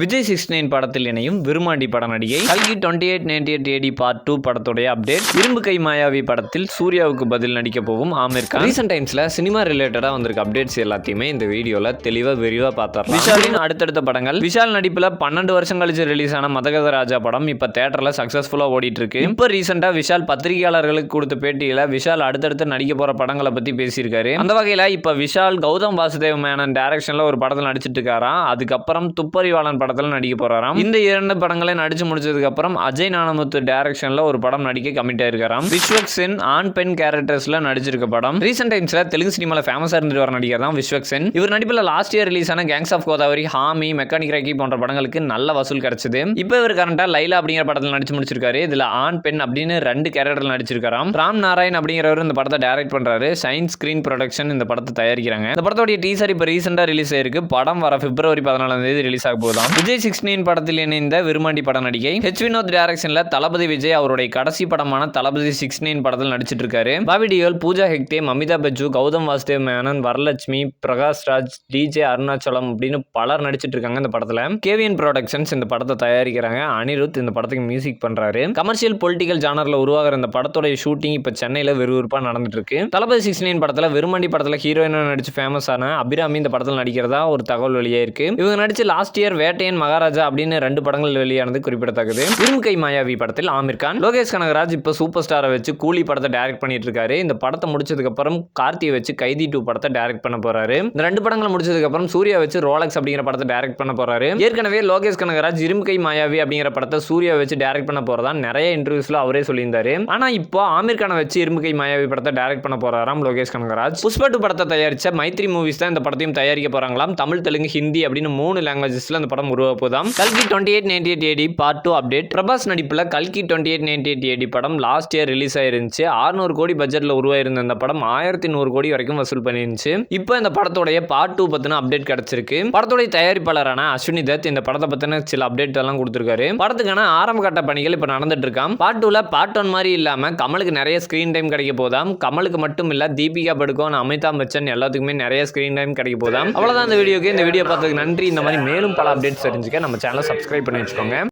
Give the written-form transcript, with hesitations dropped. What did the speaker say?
விஜய் 69 படத்தில் இணையும் விருமாண்டி பட நடிகை கல்கி 2898 AD பார்ட் 2 படத்துடைய அப்டேட். இரும்பு கை மாயாவி படத்தில் சூர்யாவுக்கு பதில் நடிக்க போகும் ஆமீர் கான். ரீசெண்ட் டைம்ஸ்ல சினிமா ரிலேட்டடா வந்திருக்க அப்டேட்ஸ் எல்லாத்தையுமே இந்த வீடியோல விரிவா பார்த்தரலாம். விஷாலின் அடுத்தடுத்த படங்கள். விஷால் நடிப்புல 12 வருஷம் கழிச்சு ரிலீஸ் ஆன மதகத ராஜா படம் இப்ப தியேட்டர்ல சக்சஸ்ஃபுல்லா ஓடிட்டு இருக்கு. இப்ப ரீசெண்டா விஷால் பத்திரிகையாளர்களுக்கு கொடுத்த பேட்டியில விஷால் அடுத்தடுத்து நடிக்க போற படங்களை பத்தி பேசியிருக்காரு. அந்த வகையில இப்ப விஷால் கௌதம் வாசுதேவ் மேனன் டைரக்ஷன்ல ஒரு படத்தில் நடிச்சிட்டு இருக்காராம். அதுக்கப்புறம் துப்பறிவாளன் படத்துல நடிக்க போறாராம். இந்த 2 படங்களை நடிச்சு முடிச்சதுக்கு அப்புறம் அஜய் ஞானமுத்து டைரக்ஷன்ல ஒரு படம் நடிக்க கமிட் ஆயிருக்காராம். விஸ்வக் சென் ஆண் பெண் கேரக்டர்ஸ்ல நடிச்சிருக்க படம். ரீசெண்ட் டைம்ஸ்ல தெலுங்கு சினிமால ஃபேமஸா இருந்துட்டு வர நடிகர் தான் விஸ்வக் சென். இவர் நடிப்புல லாஸ்ட் இயர் ரிலீஸ் ஆன gangs of Godavari, Gaami, mechanic Rocky போன்ற படங்களுக்கு நல்ல வசூல் கிடைச்சது. இப்போ இவர் கரண்டா லைலா அப்படிங்கிற படத்தில் நடிச்சு முடிச்சிருக்காரு. இதுல ஆண் பெண் அப்படின்னு 2 கேரக்டர் நடிச்சிருக்காராம். ராம் நாராயண் அப்படிங்கிறவர் இந்த படத்தை டைரக்ட் பண்றாரு. சைன் ஸ்கிரீன் ப்ரொடக்ஷன் இந்த படத்தை தயாரிக்கிறாங்க. இந்த படத்தோட டீசர் இப்போ ரீசெண்டா ரிலீஸ் ஆயிருக்கு. படம் வர பிப்ரவரி 14 ரிலீஸ் ஆக போகுதாம். விஜய் 69 படத்தில் இணைந்த விருமாண்டி பட நடிகை ஹெச் வினோத் டைரக்ஷன்ல தளபதி விஜய் அவருடைய கடைசி படமான தளபதி 69 படத்தில் நடிச்சிட்டு இருக்காரு. பாபி டியோல், பூஜா ஹெக்டே, மமிதா பஜ்ஜு, கௌதம் வாசுதேவ் மேனன், வரலட்சுமி, பிரகாஷ் ராஜ், டிஜே அருணாச்சலம் அப்படின்னு பலர் நடிச்சிட்டு இருக்காங்க இந்த படத்துல. கேவிஎன் ப்ரொடக்ஷன்ஸ் இந்த படத்தை தயாரிக்கிறாங்க. அனிருத் இந்த படத்துக்கு மியூசிக் பண்றாரு. கமர்ஷியல் பொலிட்டிக்கல் ஜானர்ல உருவாகிற இந்த படத்தோட ஷூட்டிங் இப்ப சென்னையில விறுவிறுப்பா நடந்துட்டு இருக்கு. தளபதி 69 படத்துல விருமாண்டி படத்துல ஹீரோயினா நடிச்சு ஃபேமஸ் ஆன அபிராமி இந்த படத்தில் நடிக்கிறதா ஒரு தகவல் வெளியே இருக்கு. இவங்க நடிச்சு லாஸ்ட் இயர் வேட்டையன், மகாராஜா அப்படின்னு 2 படங்கள் வெளியானது குறிப்பிடத்தக்கது. இரும்பு கை மாயாவி படத்தில் ஆமீர் கான். லோகேஷ் கனகராஜ் இப்ப சூப்பர் ஸ்டாரை வச்சு கூலி படத்தை டைரக்ட் பண்ணிட்டு இருக்காரு. இந்த படத்தை முடிச்சதுக்கு அப்புறம் கார்த்தியை வச்சு கைதி 2 படத்தை டைரக்ட் பண்ண போறாரு. இந்த 2 படங்களை முடிச்சதுக்கு அப்புறம் சூர்யா வச்சு ரோலக்ஸ் அப்படிங்கிற படத்தை டைரக்ட் பண்ண போறாரு. ஏற்கனவே லோகேஷ் கனகராஜ் இரும்பு கை மாயாவி அப்படிங்கிற படத்தை சூர்யா வச்சு டைரக்ட் பண்ண போறதா நிறைய இன்டர்வியூஸ்ல அவரே சொல்லியிருந்தாரு. ஆனா இப்போ ஆமீர் கானை வச்சு இரும்பு கை மாயாவி படத்தை டைரக்ட் பண்ண போறாராம் லோகேஷ் கனகராஜ். புஷ்பா 2 படத்தை தயாரிச்ச மைத்ரி மூவிஸ் தான் இந்த படத்தையும் தயாரிக்க போறாங்களாம். தமிழ், தெலுங்கு, ஹிந்தி அப்படின்னு 3 லாங்குவேஜஸ்ல இந்த படம் உருவாக போதாம். கல்கி 2898 AD பார்ட் 2 அப்டேட். பிரபாஸ் நடிப்புல கல்கி 2898 AD படம் லாஸ்ட் இயர் ரிலீஸ் ஆயிருந்துச்சு. 600 கோடி பட்ஜெட்ல உருவாயிருந்த இந்த படம் 1100 கோடி வரைக்கும் வசூல் பண்ணிருந்துச்சு. இப்போ இந்த படத்தோடைய பார்ட் 2 பத்தின அப்டேட் கிடைச்சிருக்கு. படத்தோட தயாரிப்பாளரான அஸ்வினி தத் இந்த படத்தை பத்தின சில அப்டேட் எல்லாம் கொடுத்திருக்காரு. படத்துக்கான ஆரம்ப கட்ட பணிகள் இப்ப நடந்துட்டு இருக்காம். பார்ட் 2ல பார்ட் 1 மாதிரி இல்லாம கமலுக்கு நிறைய ஸ்கிரீன் டைம் கிடைக்க போதாம். கமலுக்கு மட்டும் இல்ல, தீபிகா படுகோன், அமிதாப் பச்சன் எல்லாத்துக்குமே நிறைய ஸ்கிரீன் டைம் கிடைக்க போதாம். அவ்வளவுதான் இந்த வீடியோக்கு. இந்த வீடியோ பார்த்ததுக்கு நன்றி. இந்த மாதிரி மேலும் பல அப்டேட்ஸ் தெரிஞ்சுக்க நம்ம சேனலை சப்ஸ்கிரைப் பண்ணி வச்சுக்கோங்க.